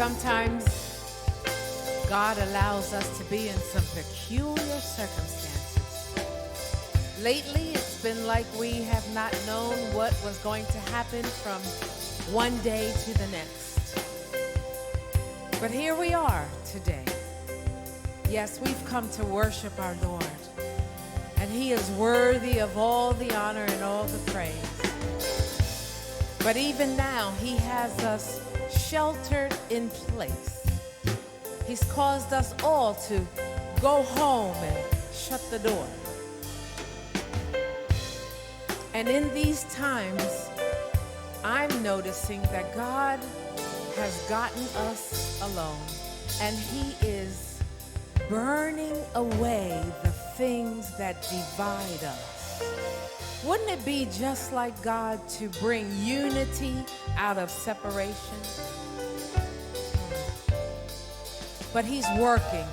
Sometimes God allows us to be in some peculiar circumstances. Lately, it's been like we have not known what was going to happen from one day to the next. But here we are today. Yes, we've come to worship our Lord, and He is worthy of all the honor and all the praise. But even now, He has us sheltered in place. He's caused us all to go home and shut the door. And in these times, I'm noticing that God has gotten us alone, and He is burning away the things that divide us. Wouldn't it be just like God to bring unity out of separation? But He's working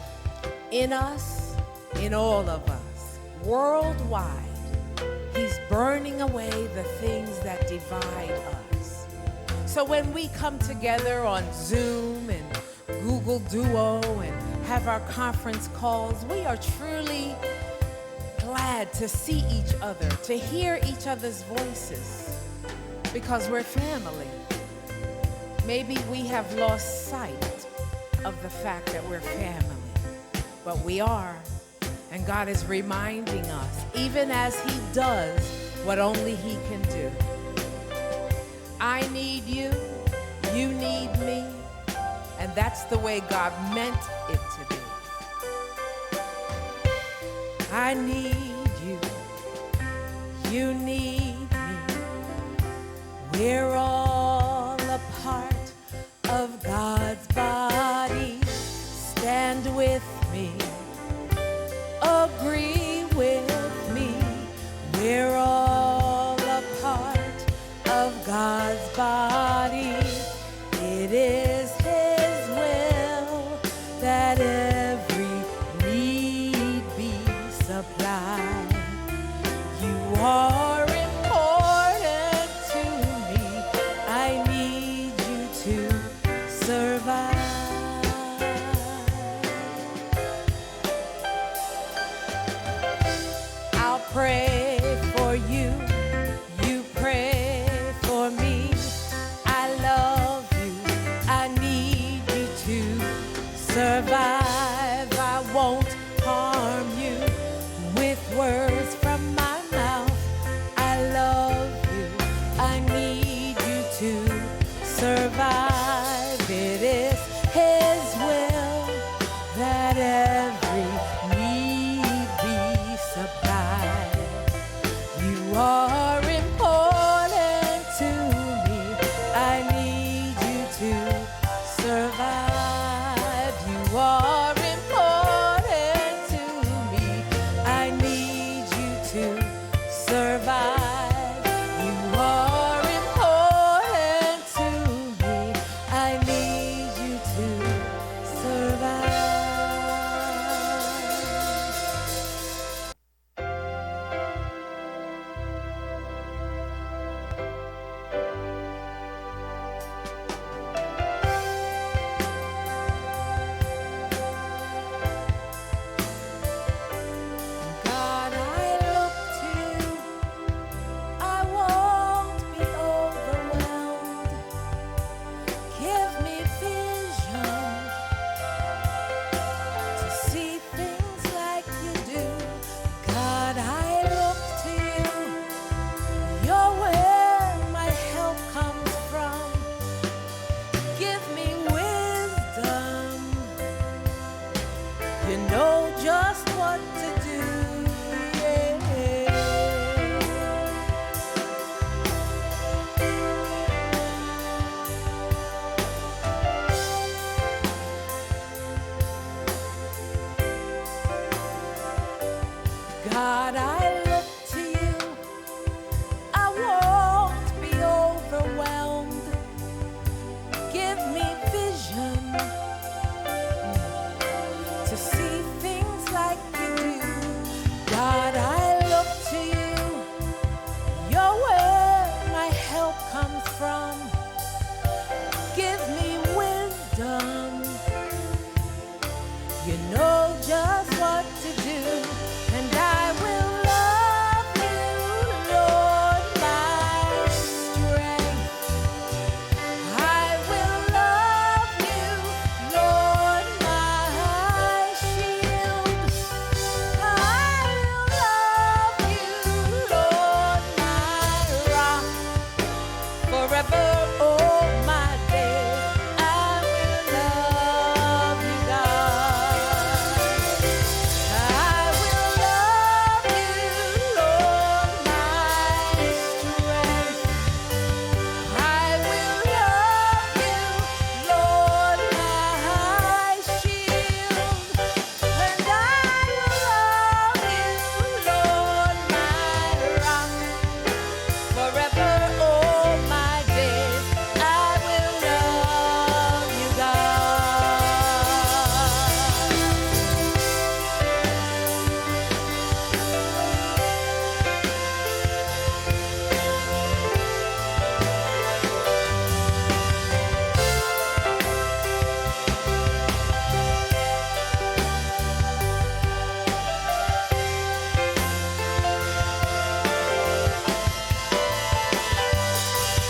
in us, in all of us, worldwide. He's burning away the things that divide us. So when we come together on Zoom and Google Duo and have our conference calls, we are truly glad to see each other, to hear each other's voices, because we're family. Maybe we have lost sight of the fact that we're family, but we are. And God is reminding us, even as He does what only He can do. I need you, you need me, and that's the way God meant it to be. I need you, you need me. We're all a part of God's body. Stand with me, agree with me. We're all a part of God's body. It is His will that every need be supplied. You are important to me. I need you to survive. I'll pray for you, you pray for me. I love you, I need you to survive. I won't harm you with words from my mouth. I love you, I need you to survive. It is His will that every need be supplied. You are important to me. I need you to survive. You are important to me. I need you to survive. You are important to me. I need you to survive. God, I look to you. I won't be overwhelmed. Give me vision to see things like you do. God, I look to you. You're where my help comes from. Give me wisdom. You know just what to do. Yeah. God, I look to you. I won't be overwhelmed. Give me vision to see things like you do. God, I look to you. You're where my help comes from. Give me wisdom. You know just what to do, and I will love you, Lord, my strength. I will love you, Lord, my shield. I will love you, Lord, my rock. Forever, all my days, I will love you, God. I will love you, Lord, my strength. I will love you, Lord, my shield. And I will love you, Lord, my rock. Forever, all my days, I will love you,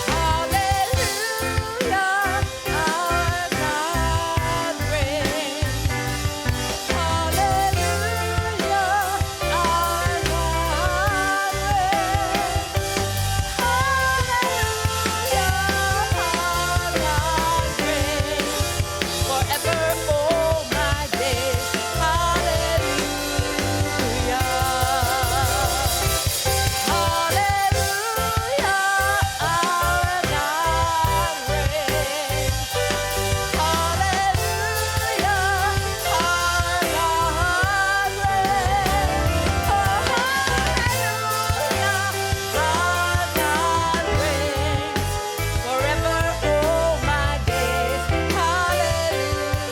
Hallelujah, our God reigns. Hallelujah, our God reigns. Hallelujah, our God reigns. Forever, all my days. Hallelujah. Hallelujah, our God reigns. Hallelujah, our God reigns. Hallelujah, our God reigns. Forever, all my days. Hallelujah.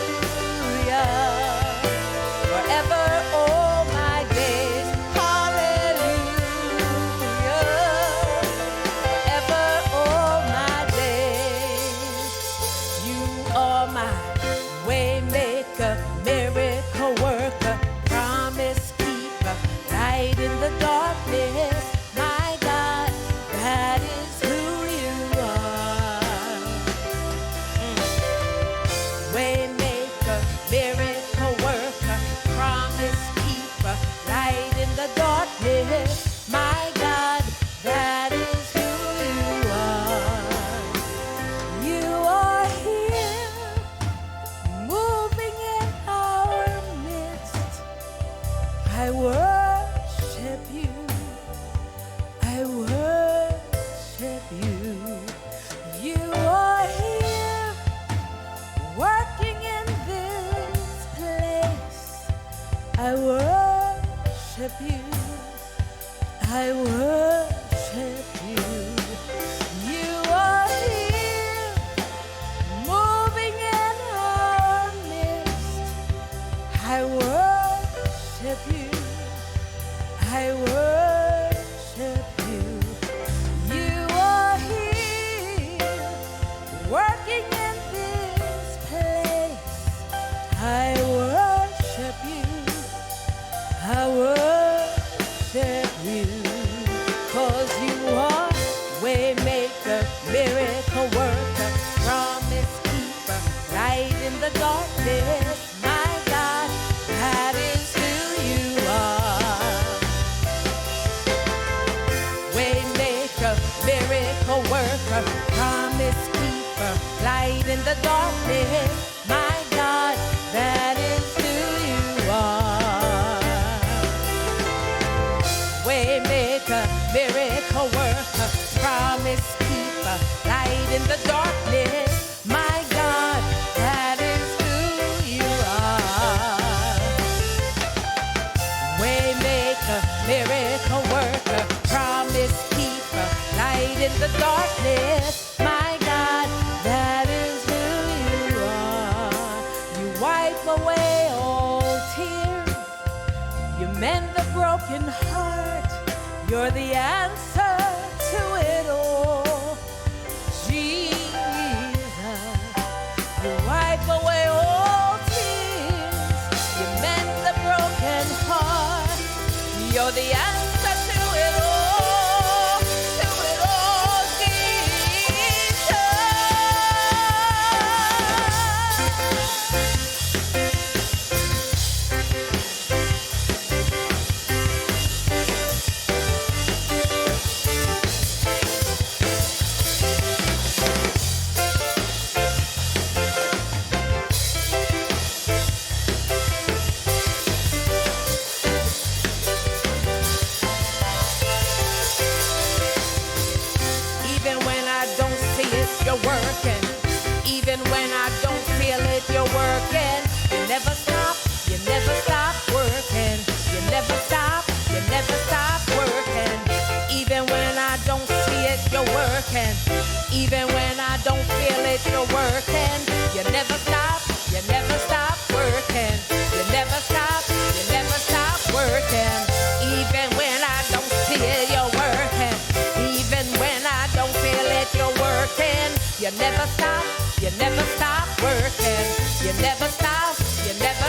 Forever, all my days. Hallelujah. Forever, all my days. You are my waymaker, miracle worker, promise keeper, light in the darkness. My God, that is who you are. Waymaker, miracle worker, promise keeper, light in the darkness. My God, that is who you are. You are here, moving in our midst. I worship you. I worship you. You are here, working in this place. I worship you. I worship you. You are here, moving in our midst. I worship you. I worship you. You are here, working in this place. I worship you. I worship you. 'Cause you are waymaker, miracle worker, promise keeper, light in the darkness. My God, that is who you are. Waymaker, miracle worker, promise keeper, light in the darkness. My God, that is who you are. Waymaker, miracle worker, promise keeper, light in the darkness. My God, that is who you are. Waymaker, miracle worker, promise keeper, light in the darkness. My God, that is who you are. You wipe away all tears. You mend the broken heart. You're the answer to it all. Jesus, you wipe away all tears. You're the answer to it all, Jesus. Even when I don't see it, you're working. Even when I don't feel it, you're working. You never stop working. You never stop working. Even when I don't see it, you're working. Even when I don't feel it, you're working. You never stop working. You never stop working. Even when I don't see it, you're working. Even when I don't feel it, you're working. You never stop working. You never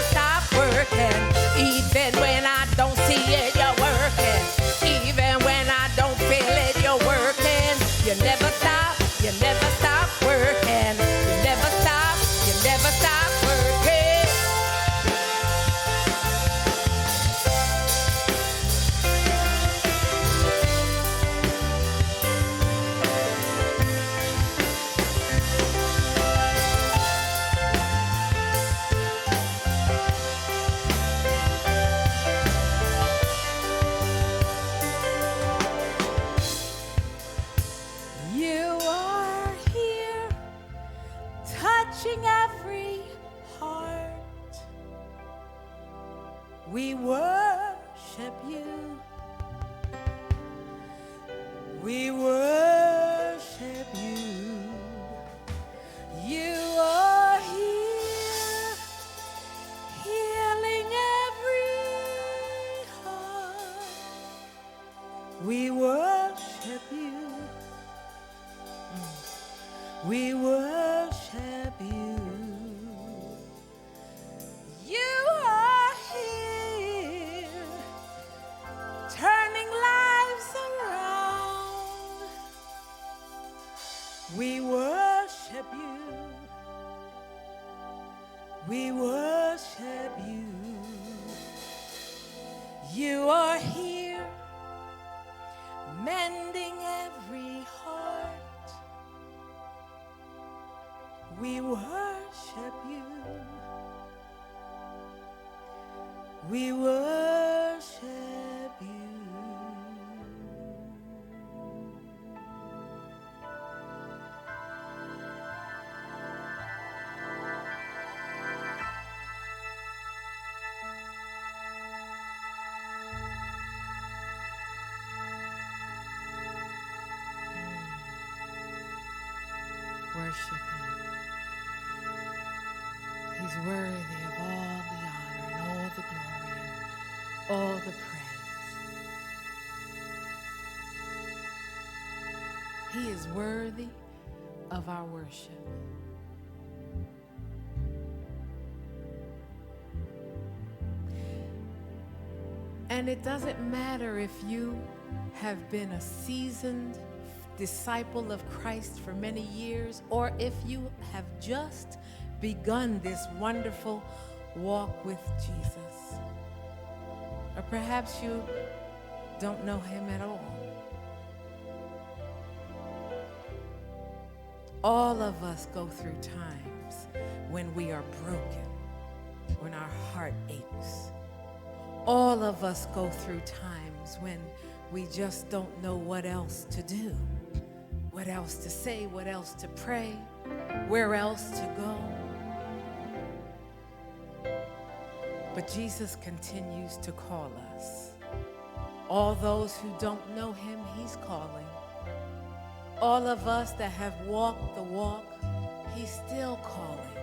stop working. Even when I don't see it, you're working. Even when I don't feel it, you're working. You never stop working. You never stop working. You are here, touching every heart. We worship you. We worship you. You are here, healing every heart. We worship you. We worship you. You are here, turning lives around. We worship you. We worship you. You are here, mending every heart. We worship you. We worship you. Worship him. He's worthy of all the honor and all the glory and all the praise. He is worthy of our worship. And it doesn't matter if you have been a seasoned disciple of Christ for many years, or if you have just begun this wonderful walk with Jesus. Or perhaps you don't know him at all. All of us go through times when we are broken, when our heart aches. All of us go through times when we just don't know what else to do, what else to say, what else to pray, where else to go. But Jesus continues to call us. All those who don't know him, he's calling. All of us that have walked the walk, he's still calling.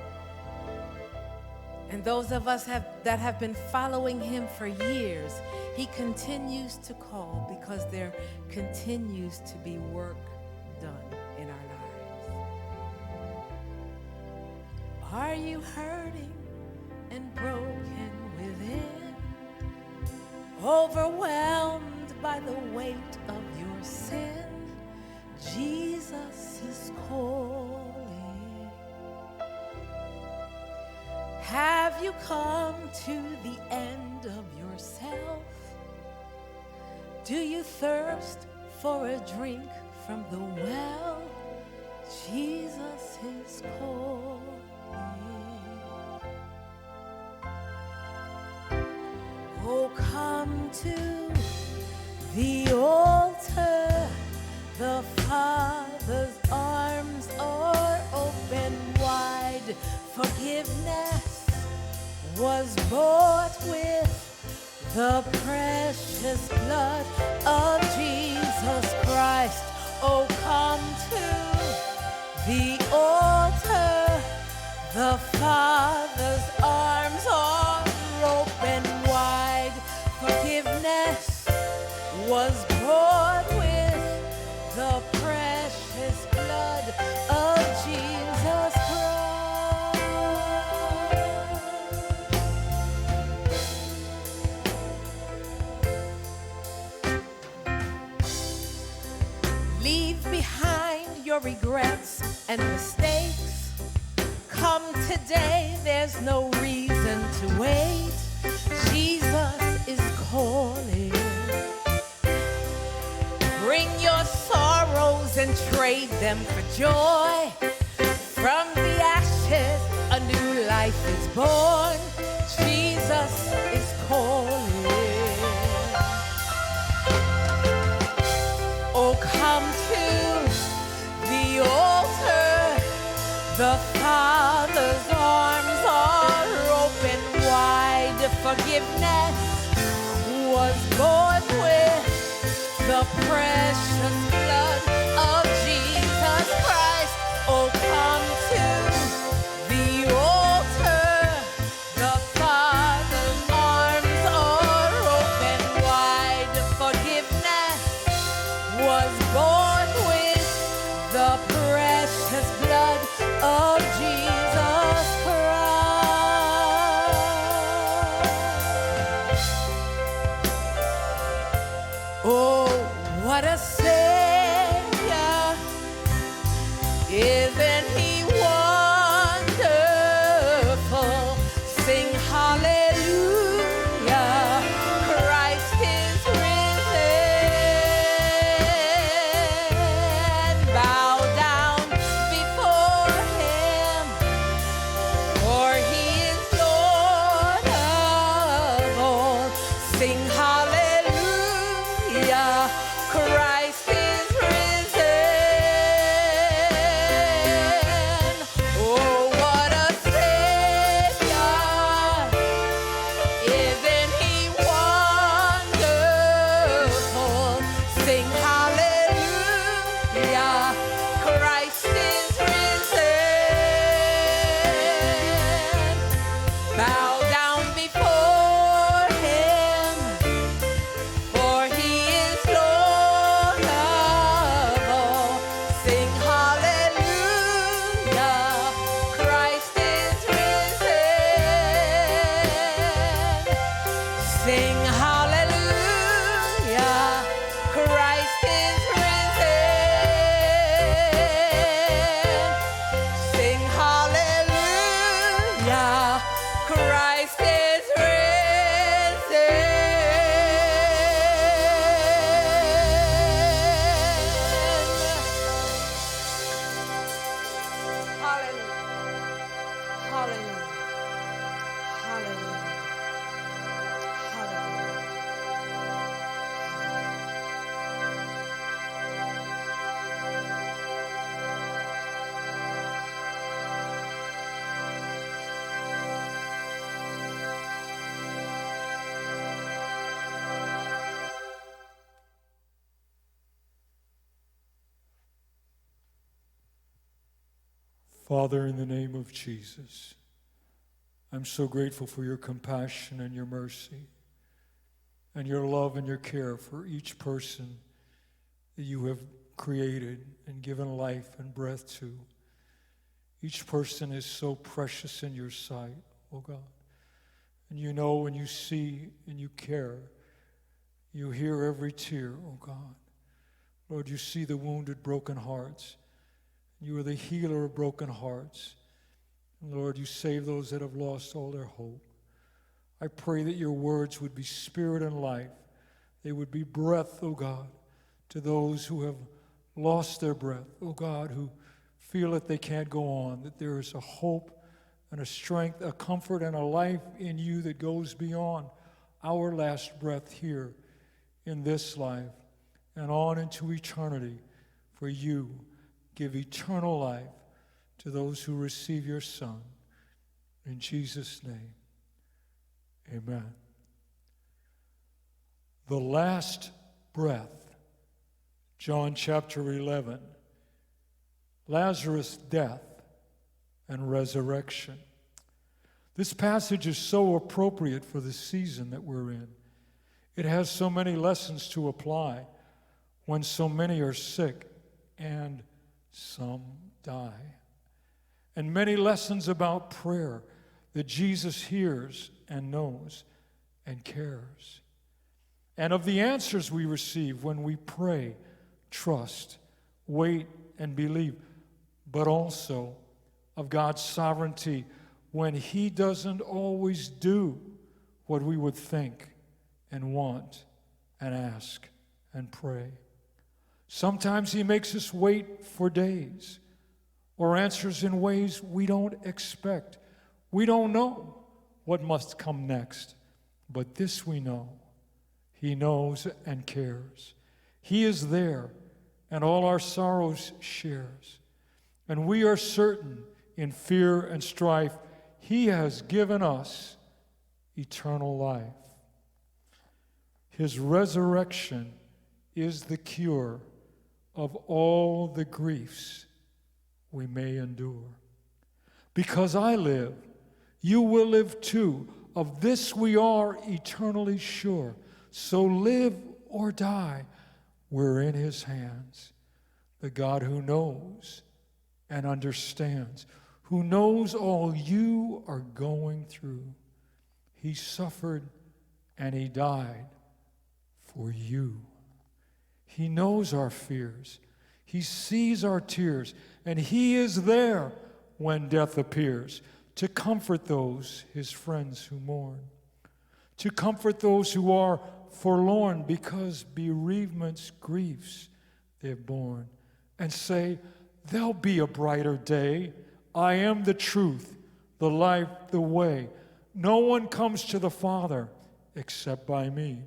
And those of us that have been following him for years, he continues to call because there continues to be work done in our lives. Are you hurting and broken within? overwhelmed by the weight of your sin, Jesus is calling. Have you come to the end of yourself? Do you thirst for a drink from the well? Jesus is calling. Oh, come to the altar. The Father's arms are open wide. Forgiveness was bought with the precious blood of Jesus Christ. Oh, come to the altar. The Father's arms are open wide. Forgiveness was bought with the precious blood of Jesus Christ. Leave behind your regrets and mistakes. Come today, there's no reason to wait. Jesus is calling. Bring your sorrows and trade them for joy. From the ashes, a new life is born. Jesus is calling. Oh, come to the altar. The Father's arms are open wide. Forgiveness was bought with the precious blood of Jesus Christ. Oh, come to the altar. The Father's arms are open wide. Forgiveness was bought with the precious blood of Jesus Christ. Oh, what a Savior! Isn't He wonderful? Sing hallelujah! Christ is risen. Bow down before Him, for He is Lord of all. Sing hallelujah! Christ is risen. Oh, what a Savior! Isn't He wonderful? Sing hallelujah! Christ is risen. Bow down before Him, for He is Lord of all. Sing hallelujah! Christ is risen. Sing hallelujah! Christ is risen. Sing hallelujah! Christ is risen. Hallelujah. Hallelujah. Hallelujah. Father, in the name of Jesus, I'm so grateful for your compassion and your mercy and your love and your care for each person that you have created and given life and breath to. Each person is so precious in your sight, oh God. And you know and you see and you care You hear every tear, oh God. Lord, you see the wounded, broken hearts. You are the healer of broken hearts. And Lord, you save those that have lost all their hope. I pray that your words would be spirit and life. They would be breath, oh God, to those who have lost their breath, oh God, who feel that they can't go on, that there is a hope and a strength, a comfort and a life in you that goes beyond our last breath here in this life and on into eternity. For you give eternal life to those who receive your Son. In Jesus' name, amen. The last breath, John chapter 11, Lazarus' death and resurrection. This passage is so appropriate for the season that we're in. It has so many lessons to apply when so many are sick and some die. And many lessons about prayer that Jesus hears and knows and cares. And of the answers we receive when we pray, trust, wait, and believe, but also of God's sovereignty when He doesn't always do what we would think and want and ask and pray. Sometimes He makes us wait for days or answers in ways we don't expect. We don't know what must come next, but this we know. He knows and cares. He is there and all our sorrows shares. And we are certain in fear and strife, He has given us eternal life. His resurrection is the cure of all the griefs we may endure. Because I live, you will live too. Of this we are eternally sure. So live or die, we're in His hands. The God who knows and understands, who knows all you are going through. He suffered and He died for you. He knows our fears. He sees our tears, and He is there when death appears to comfort those, His friends who mourn, to comfort those who are forlorn because bereavement's griefs they've borne, and say, there'll be a brighter day. I am the truth, the life, the way. No one comes to the Father except by me,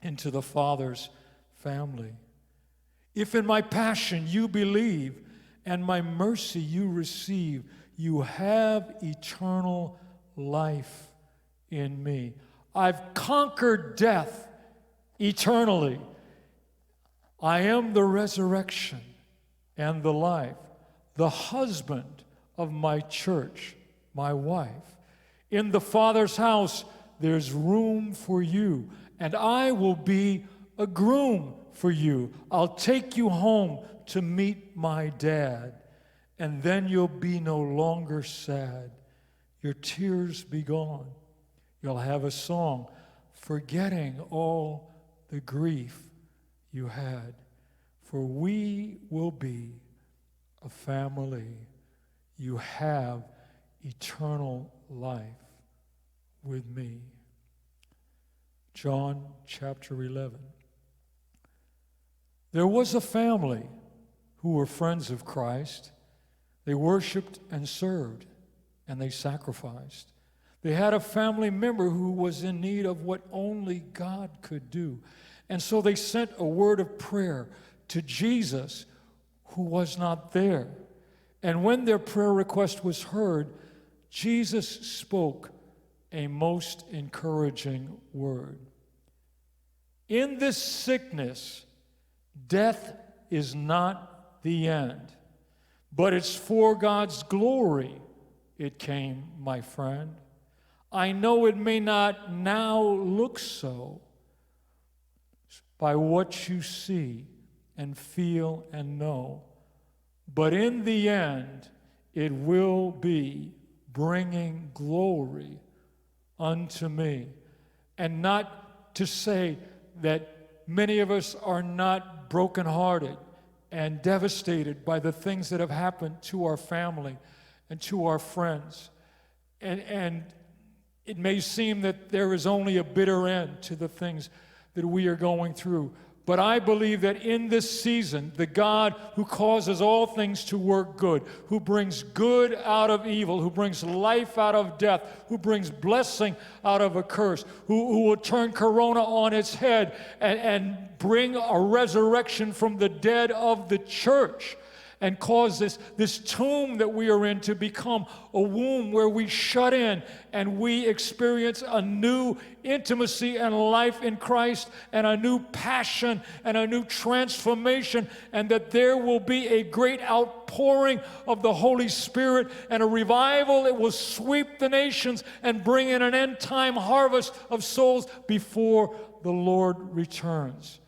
into the Father's family. If in my passion you believe and my mercy you receive, you have eternal life in me. I've conquered death eternally. I am the resurrection and the life, the husband of my church, my wife. In the Father's house, there's room for you, and I will be a groom for you. I'll take you home to meet my dad, and then you'll be no longer sad. Your tears be gone. You'll have a song forgetting all the grief you had. For we will be a family. You have eternal life with me. John chapter 11. There was a family who were friends of Christ. They worshiped and served, and they sacrificed. They had a family member who was in need of what only God could do. And so they sent a word of prayer to Jesus, who was not there. And when their prayer request was heard, Jesus spoke a most encouraging word. In this sickness, death is not the end, but it's for God's glory it came, my friend. I know it may not now look so by what you see and feel and know, but in the end, it will be bringing glory unto me. And not to say that many of us are not brokenhearted and devastated by the things that have happened to our family and to our friends. And it may seem that there is only a bitter end to the things that we are going through. But I believe that in this season, the God who causes all things to work good, who brings good out of evil, who brings life out of death, who brings blessing out of a curse, who will turn Corona on its head and bring a resurrection from the dead of the church, and cause this tomb that we are in to become a womb where we shut in and we experience a new intimacy and life in Christ, and a new passion and a new transformation, and that there will be a great outpouring of the Holy Spirit and a revival that will sweep the nations and bring in an end-time harvest of souls before the Lord returns.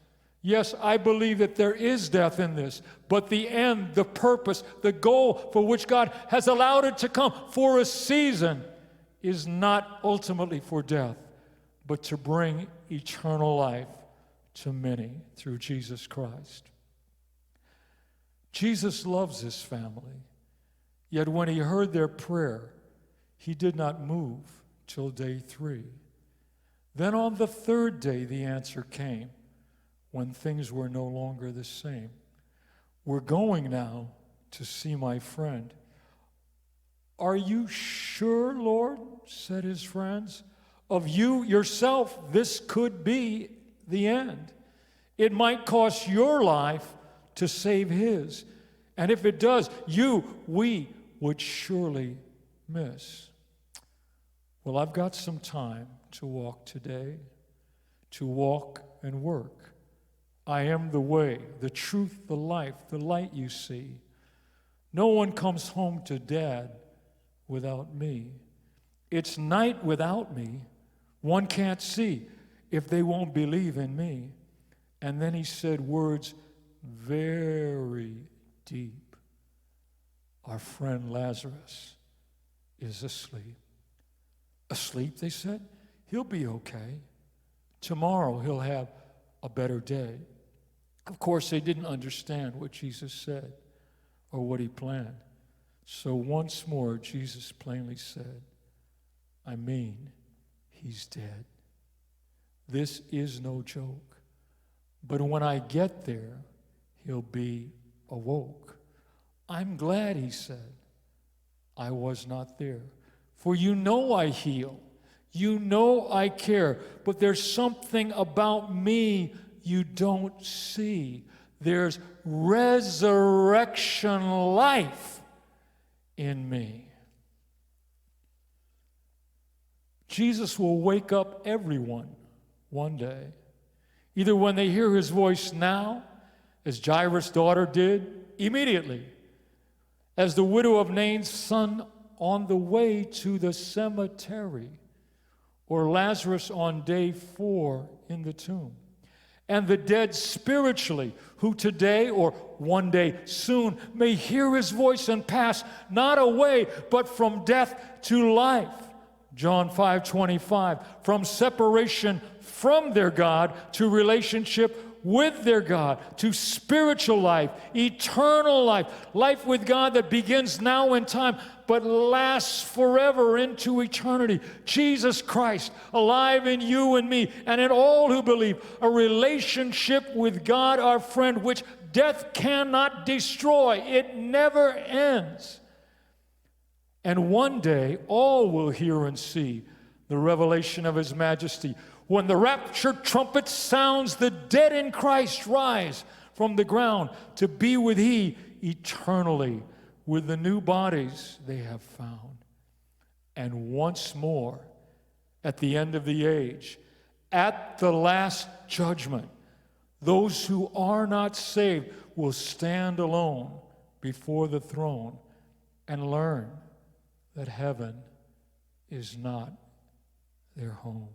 Yes, I believe that there is death in this, but the end, the purpose, the goal for which God has allowed it to come for a season is not ultimately for death, but to bring eternal life to many through Jesus Christ. Jesus loves his family, yet when he heard their prayer, he did not move till day 3. Then on the 3rd day, the answer came, when things were no longer the same. We're going now to see my friend. Are you sure, Lord, said his friends? Of you yourself, this could be the end. It might cost your life to save his. And if it does, we would surely miss. Well, I've got some time to walk today, to walk and work. I am the way, the truth, the life, the light you see. No one comes home to Dad without me. It's night without me. One can't see if they won't believe in me. And then he said words very deep. Our friend Lazarus is asleep. Asleep, they said? He'll be okay. Tomorrow he'll have a better day. Of course, they didn't understand what Jesus said or what he planned. So once more, Jesus plainly said, I mean, he's dead. This is no joke. But when I get there, he'll be awoke. I'm glad, he said, I was not there. For you know I heal. You know I care. But there's something about me you don't see. There's resurrection life in me. Jesus will wake up everyone one day, either when they hear his voice now, as Jairus' daughter did, immediately, as the widow of Nain's son on the way to the cemetery, or Lazarus on day 4 in the tomb. And the dead spiritually, who today or one day soon may hear his voice and pass not away, but from death to life. John 5:25, from separation from their God to relationship with their God, to spiritual life, eternal life, life with God that begins now in time but lasts forever into eternity. Jesus Christ, alive in you and me and in all who believe, a relationship with God our friend which death cannot destroy. It never ends. And one day all will hear and see the revelation of his majesty. When the rapture trumpet sounds, the dead in Christ rise from the ground to be with he eternally, with the new bodies they have found. And once more, at the end of the age, at the last judgment, those who are not saved will stand alone before the throne and learn that heaven is not their home.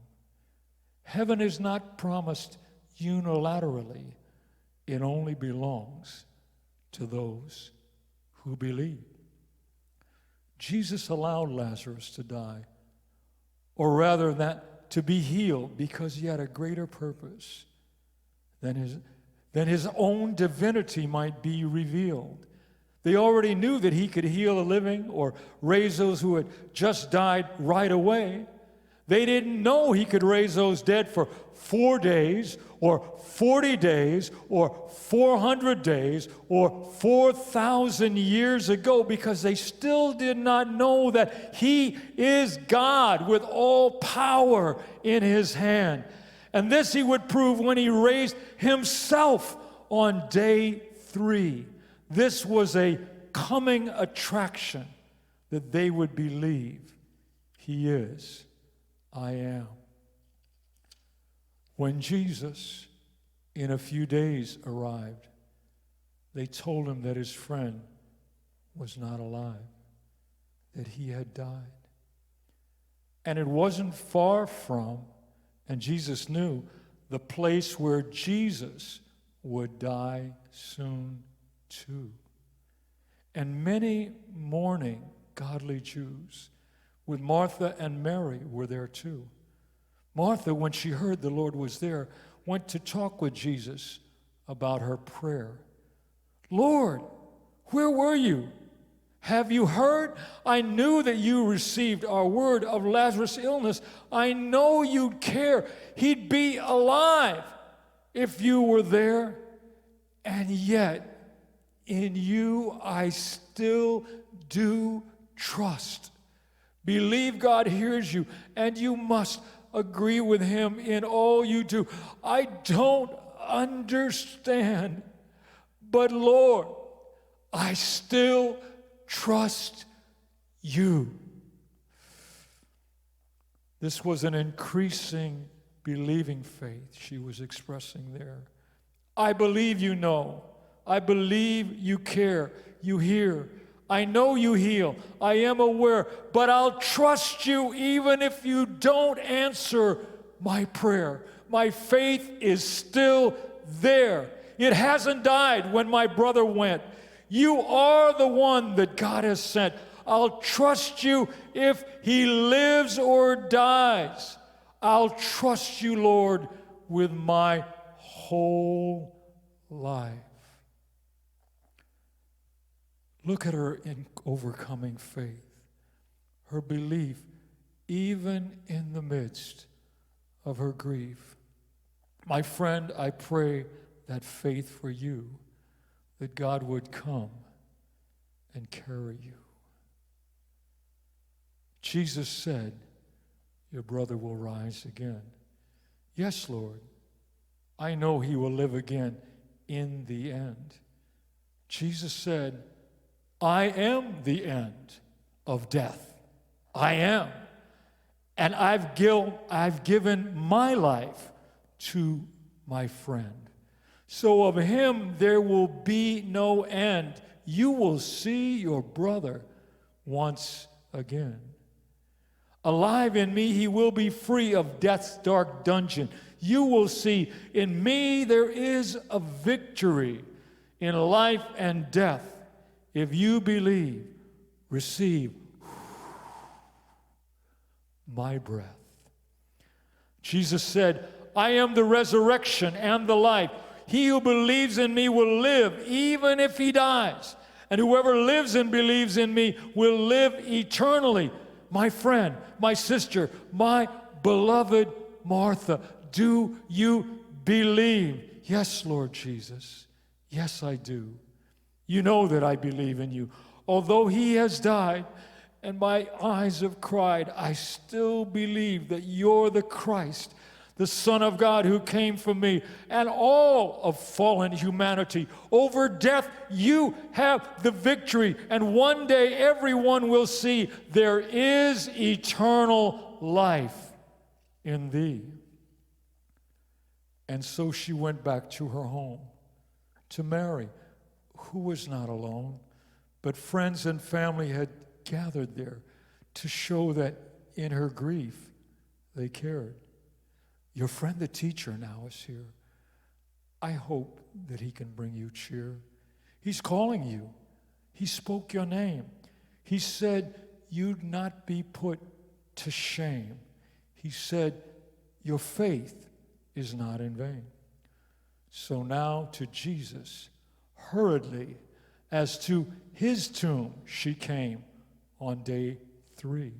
Heaven is not promised unilaterally. It only belongs to those who believe. Jesus allowed Lazarus to die, or rather that to be healed, because he had a greater purpose then his own divinity might be revealed. They already knew that he could heal the living or raise those who had just died right away. They didn't know he could raise those dead for 4 days or 40 days or 400 days or 4,000 years ago, because they still did not know that he is God with all power in his hand. And this he would prove when he raised himself on day 3. This was a coming attraction that they would believe. He is. I am. When Jesus, in a few days, arrived, they told him that his friend was not alive, that he had died. And it wasn't far from, and Jesus knew, the place where Jesus would die soon too. And many mourning, godly Jews, with Martha and Mary, were there too. Martha, when she heard the Lord was there, went to talk with Jesus about her prayer. Lord, where were you? Have you heard? I knew that you received our word of Lazarus' illness. I know you'd care. He'd be alive if you were there. And yet, in you I still do trust. Believe God hears you, and you must agree with him in all you do. I don't understand, but Lord, I still trust you. This was an increasing believing faith she was expressing there. I believe you know. I believe you care. You hear. I know you heal. I am aware, but I'll trust you even if you don't answer my prayer. My faith is still there. It hasn't died when my brother went. You are the one that God has sent. I'll trust you if he lives or dies. I'll trust you, Lord, with my whole life. Look at her in overcoming faith, her belief, even in the midst of her grief. My friend, I pray that faith for you, that God would come and carry you. Jesus said, your brother will rise again. Yes, Lord, I know he will live again in the end. Jesus said, I am the end of death. I am. And I've given my life to my friend. So of him there will be no end. You will see your brother once again. Alive in me, he will be free of death's dark dungeon. You will see in me there is a victory in life and death. If you believe, receive my breath. Jesus said, I am the resurrection and the life. He who believes in me will live even if he dies. And whoever lives and believes in me will live eternally. My friend, my sister, my beloved Martha, do you believe? Yes, Lord Jesus. Yes, I do. You know that I believe in you. Although he has died and my eyes have cried, I still believe that you're the Christ, the Son of God who came for me and all of fallen humanity. Over death, you have the victory. And one day everyone will see there is eternal life in thee. And so she went back to her home, to Mary, who was not alone, but friends and family had gathered there to show that in her grief they cared. Your friend the teacher now is here. I hope that he can bring you cheer. He's calling you. He spoke your name. He said you'd not be put to shame. He said your faith is not in vain. So now to Jesus, hurriedly, as to his tomb she came on day 3.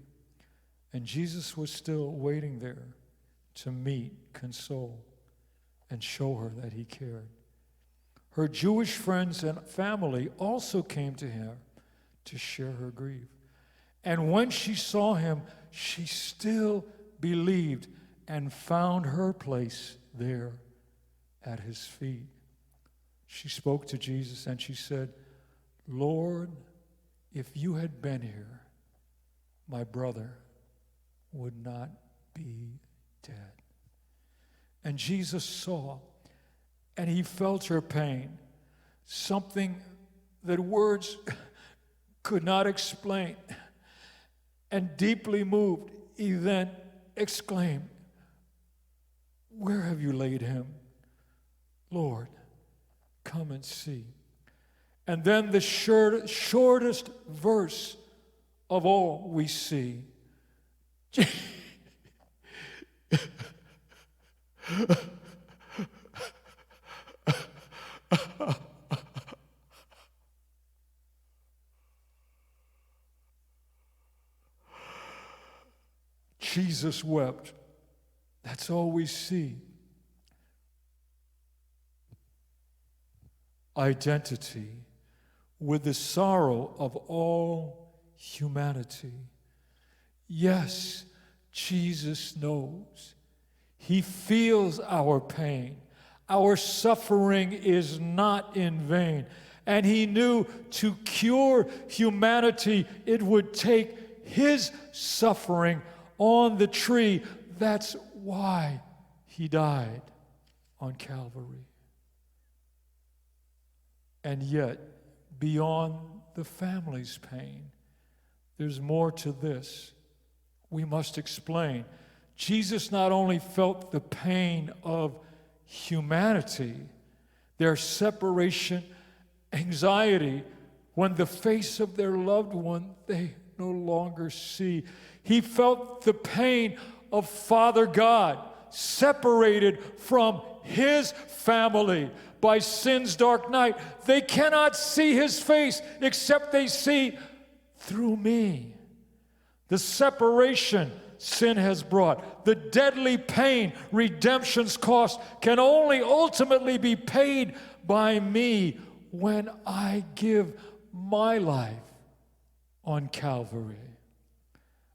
And Jesus was still waiting there to meet, console, and show her that he cared. Her Jewish friends and family also came to her to share her grief. And when she saw him, she still believed and found her place there at his feet. She spoke to Jesus and she said, Lord, if you had been here, my brother would not be dead. And Jesus saw and he felt her pain, something that words could not explain. And deeply moved, he then exclaimed, where have you laid him? Lord, come and see. And then the shortest verse of all we see. Jesus wept. That's all we see. Identity with the sorrow of all humanity. Yes, Jesus knows. He feels our pain. Our suffering is not in vain. And he knew to cure humanity, it would take his suffering on the tree. That's why he died on Calvary. And yet, beyond the family's pain, there's more to this. We must explain. Jesus not only felt the pain of humanity, their separation, anxiety, when the face of their loved one they no longer see. He felt the pain of Father God, separated from his family by sin's dark night. They cannot see his face except they see through me. The separation sin has brought, the deadly pain redemption's cost can only ultimately be paid by me when I give my life on Calvary.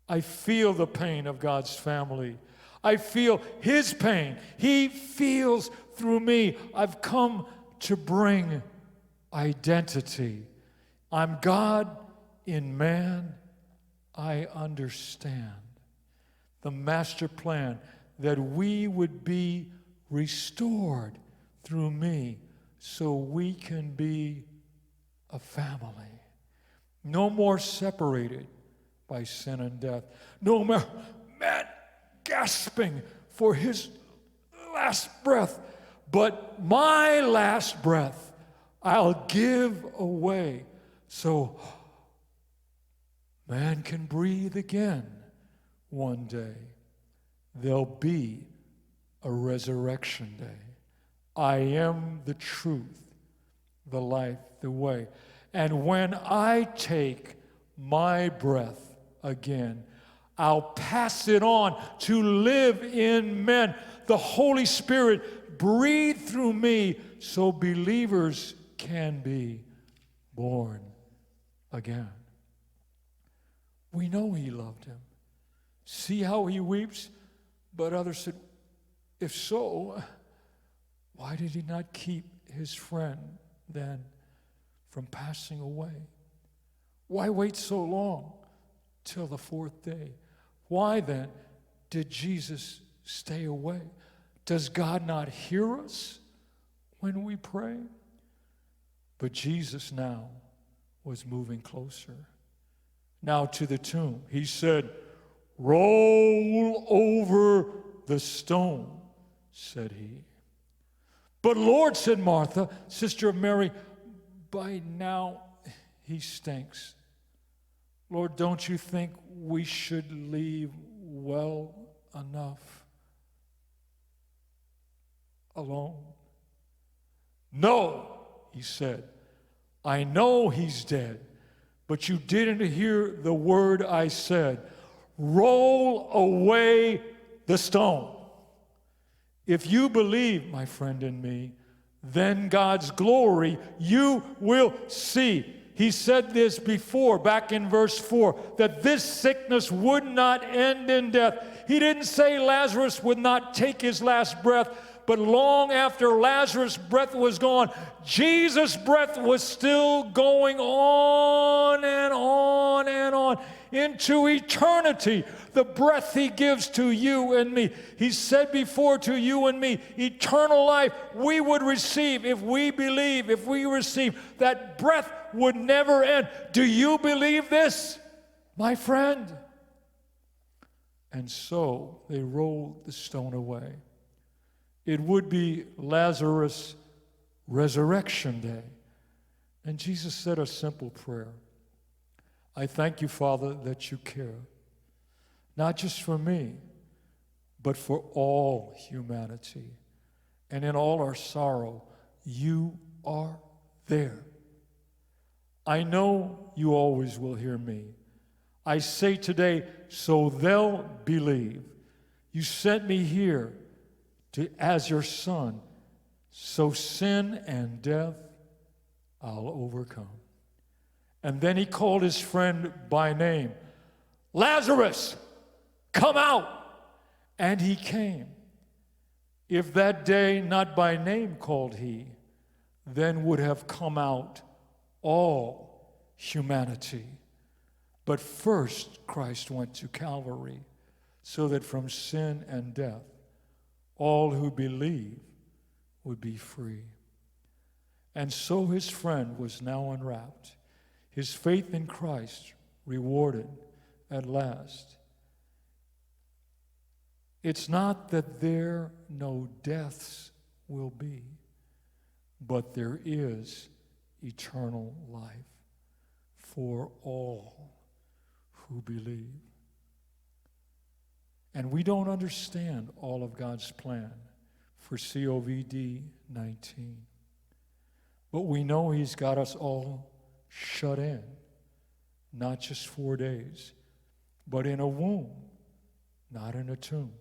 I feel the pain of God's family. I feel his pain. He feels through me. I've come to bring identity. I'm God in man. I understand the master plan that we would be restored through me so we can be a family. No more separated by sin and death. No more man gasping for his last breath, but my last breath I'll give away so man can breathe again one day. There'll be a resurrection day. I am the truth, the life, the way. And when I take my breath again, I'll pass it on to live in men. The Holy Spirit breathe through me so believers can be born again. We know he loved him. See how he weeps? But others said, if so, why did he not keep his friend then from passing away? Why wait so long till the 4th day? Why then did Jesus stay away? Does God not hear us when we pray? But Jesus now was moving closer. Now to the tomb. He said, roll over the stone, said he. But Lord, said Martha, sister of Mary, by now he stinks. Lord, don't you think we should leave well enough alone? No, he said, I know he's dead, but you didn't hear the word I said. Roll away the stone. If you believe, my friend, in me, then God's glory you will see. He said this before, back in verse 4, that this sickness would not end in death. He didn't say Lazarus would not take his last breath, but long after Lazarus' breath was gone, Jesus' breath was still going on and on and on into eternity. The breath he gives to you and me. He said before to you and me, eternal life we would receive if we believe, if we receive. That breath would never end. Do you believe this, my friend? And so they rolled the stone away. It would be Lazarus' resurrection day. And Jesus said a simple prayer. I thank you, Father, that you care, not just for me, but for all humanity. And in all our sorrow, you are there. I know you always will hear me. I say today, so they'll believe. You sent me here as your son, so sin and death I'll overcome. And then he called his friend by name, Lazarus, come out. And he came. If that day not by name called he, then would have come out all humanity. But first Christ went to Calvary so that from sin and death all who believe would be free. And so his friend was now unwrapped, his faith in Christ rewarded at last. It's not that there no deaths will be, but there is eternal life for all who believe. And we don't understand all of God's plan for COVID-19. But we know he's got us all shut in, not just 4 days, but in a womb, not in a tomb.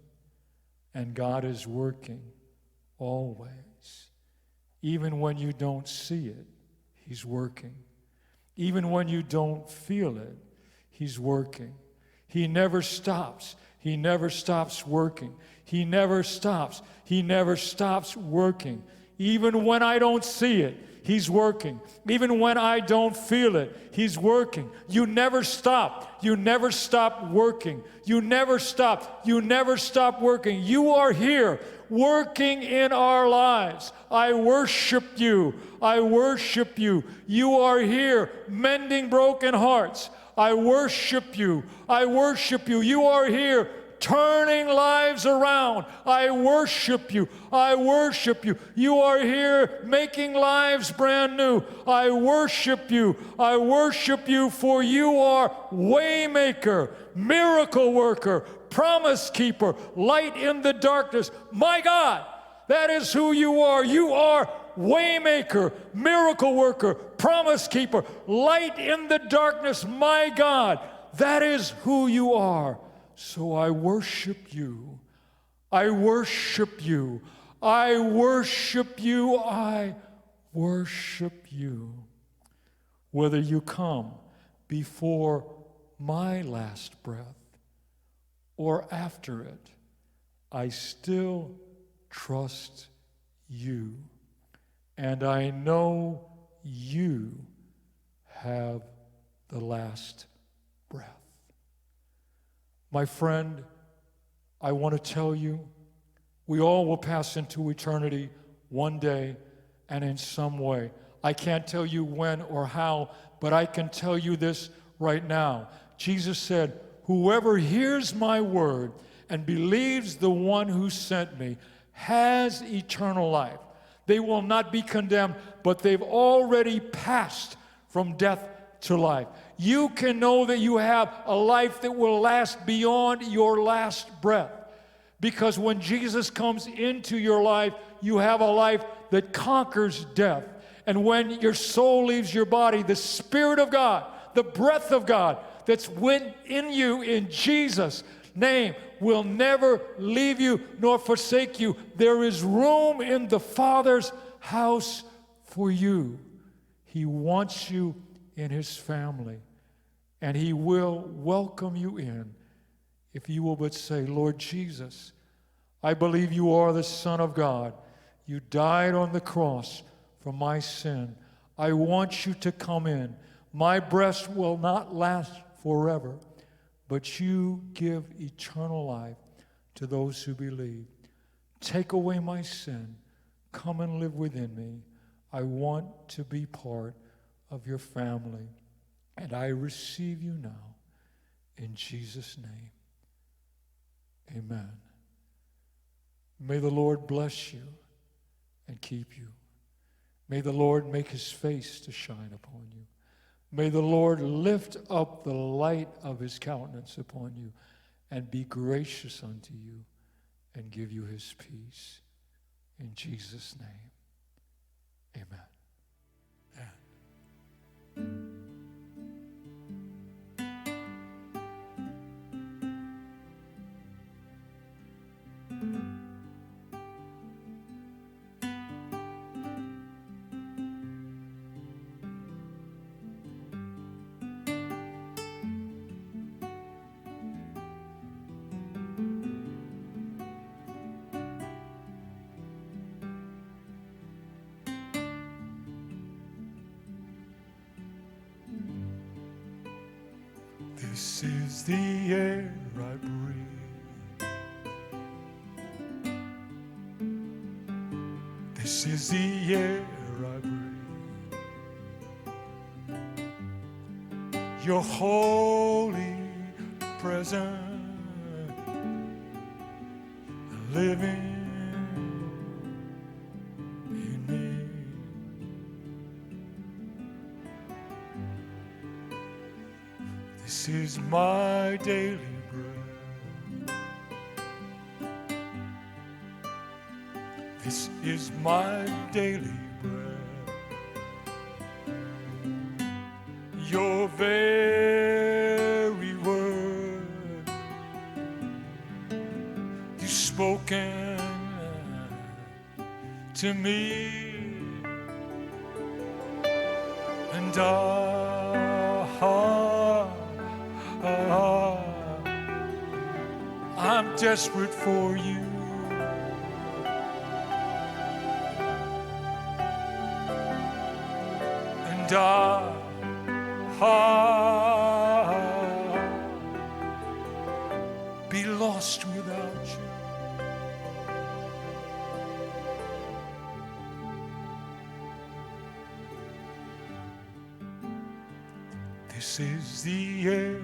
And God is working always. Even when you don't see it, he's working. Even when you don't feel it, he's working. He never stops. He never stops working. He never stops. He never stops working. Even when I don't see it, he's working. Even when I don't feel it, he's working. You never stop. You never stop working. You never stop. You never stop working. You are here working in our lives. I worship you. I worship you. You are here mending broken hearts. I worship you. I worship you. You are here turning lives around. I worship you. I worship you. You are here making lives brand new. I worship you. I worship you, for you are Waymaker, miracle worker, promise keeper, light in the darkness. My God, that is who you are. You are Waymaker, miracle worker, promise keeper, light in the darkness. My God, that is who you are. So I worship you. I worship you. I worship you. I worship you. Whether you come before my last breath or after it, I still trust you. And I know you have the last breath. My friend, I want to tell you, we all will pass into eternity one day and in some way. I can't tell you when or how, but I can tell you this right now. Jesus said, whoever hears my word and believes the one who sent me has eternal life. They will not be condemned, but they've already passed from death to life. You can know that you have a life that will last beyond your last breath Because when Jesus comes into your life, you have a life that conquers death. And when your soul leaves your body, the Spirit of God, the breath of God that's in you in Jesus' name will never leave you nor forsake you. There is room in the Father's house for you. He wants you in His family, and He will welcome you in if you will but say, Lord Jesus, I believe you are the Son of God. You died on the cross for my sin. I want you to come in. My breast will not last forever, but you give eternal life to those who believe. Take away my sin. Come and live within me. I want to be part of your family, and I receive you now in Jesus' name. Amen. May the Lord bless you and keep you. May the Lord make His face to shine upon you. May the Lord lift up the light of His countenance upon you and be gracious unto you and give you His peace. In Jesus' name, amen. This is the air I breathe. This is the air I breathe. Your holy presence living in me. This is my daily bread. This is my daily bread. Your very word you've spoken to me, and I'm desperate for you. And I'll be lost without you. This is the air I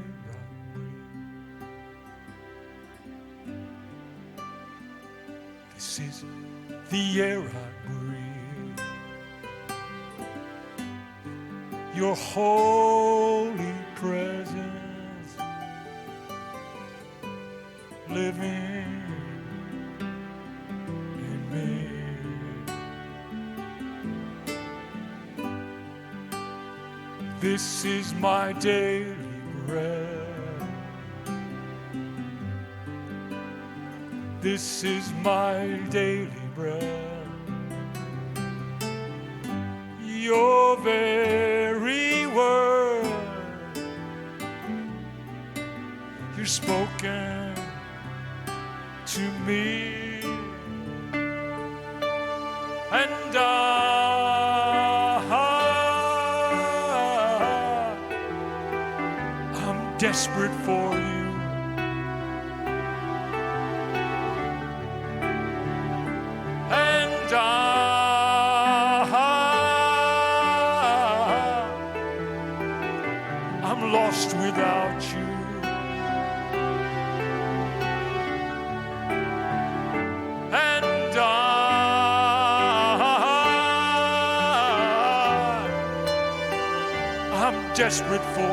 breathe. This is the air I breathe. Your holy presence living in me. This is my daily bread. This is my daily bread. Your very word you've spoken to me, and I'm desperate for you. And I'm lost without you. And I'm desperate for you.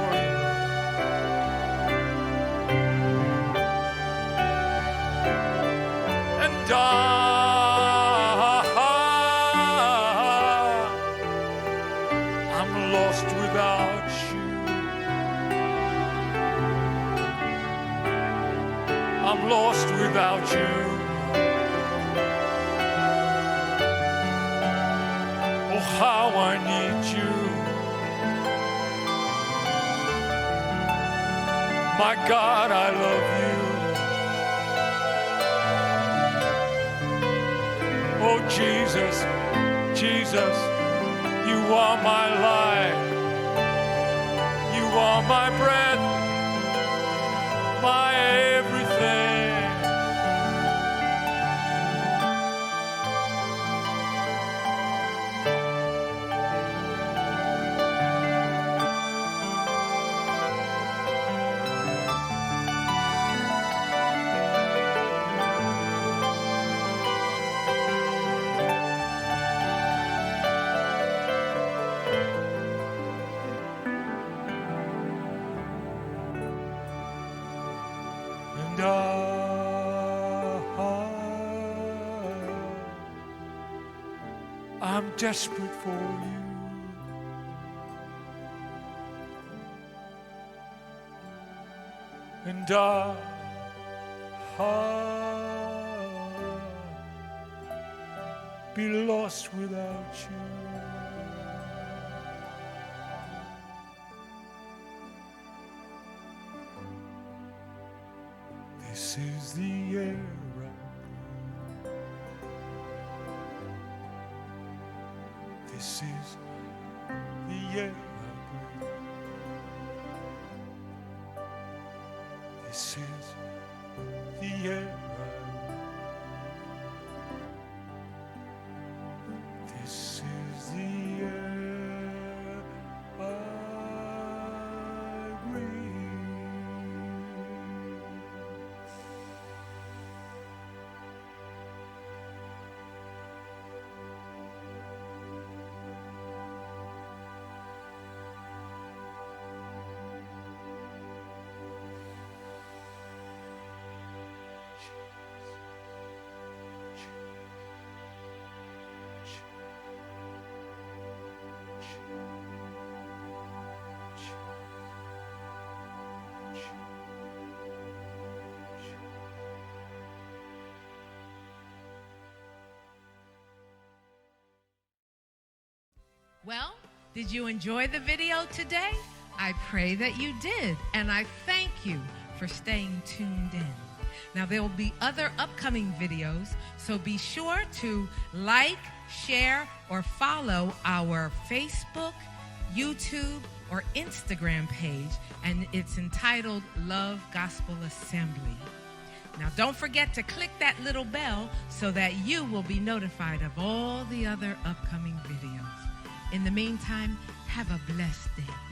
lost without you. Oh, how I need you. My God, I love you. Oh, Jesus, Jesus, you are my life. You are my breath, my everything. I'm desperate for you. And be lost without you. This is the air I breathe. This is the air I breathe. This is the air I breathe. This is the air I breathe. Well, did you enjoy the video today? I pray that you did, and I thank you for staying tuned in. Now, there will be other upcoming videos, so be sure to like, share, or follow our Facebook, YouTube, or Instagram page, and it's entitled Love Gospel Assembly. Now, don't forget to click that little bell so that you will be notified of all the other upcoming videos. In the meantime, have a blessed day.